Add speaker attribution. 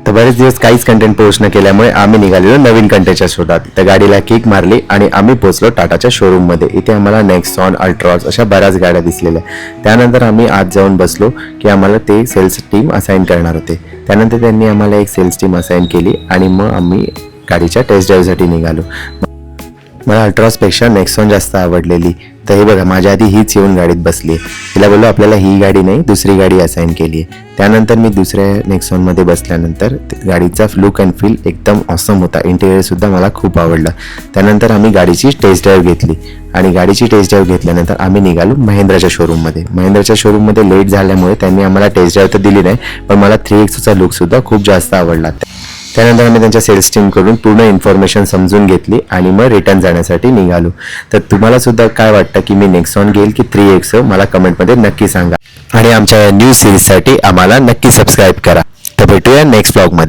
Speaker 1: तर बरेच दिवस काहीच कंटेंट पोस्ट न केल्यामुळे आम्ही निघालेलो नवीन कंटेंटच्या शोधात. तर गाडीला किक मारली आणि आम्ही पोहोचलो टाटाच्या शोरूममध्ये. इथे आम्हाला नेक्सॉन, अल्ट्रॉज अशा बऱ्याच गाड्या दिसलेल्या. त्यानंतर आम्ही आत जाऊन बसलो की आम्हाला ते सेल्स टीम असाइन करणार होते. त्यानंतर त्यांनी आम्हाला एक सेल्स टीम असाइन केली आणि मग आम्ही गाडीच्या टेस्ट ड्राईव्हसाठी निघालो. मला अल्ट्रॉजपेक्षा नेक्सॉन जास्त आवडलेली. तर हे बघा, माझ्या आधी हीच येऊन गाडीत बसली आहे. तिला बोललो आपल्याला ही गाडी नाही दुसरी गाडी असाइन केली आहे. त्यानंतर मी दुसऱ्या नेक्सॉनमध्ये बसल्यानंतर गाडीचा लुक अँड फील एकदम ऑसम होता. इंटेरियरसुद्धा मला खूप आवडलं. त्यानंतर आम्ही गाडीची टेस्ट ड्राईव्ह घेतली आणि गाडीची टेस्ट ड्राईव्ह घेतल्यानंतर आम्ही निघालो महिंद्राच्या शोरूममध्ये. महिंद्राच्या शोरूममध्ये लेट झाल्यामुळे त्यांनी आम्हाला टेस्ट ड्राईव्ह तर दिली नाही, पण मला 3XOचा लुकसुद्धा खूप जास्त आवडला. त्यानंतर आम्ही त्यांच्या सेल्स टीमकडून पूर्ण इन्फॉर्मेशन समजून घेतली आणि मग रिटर्न जाण्यासाठी निघालो. तर तुम्हाला सुद्धा काय वाटतं की मी नेक्सॉन घेईल की 3XO मला कमेंटमध्ये नक्की सांगा आणि आमच्या न्यू सिरीजसाठी आम्हाला नक्की सबस्क्राईब करा. तर भेटूया नेक्स्ट ब्लॉगमध्ये.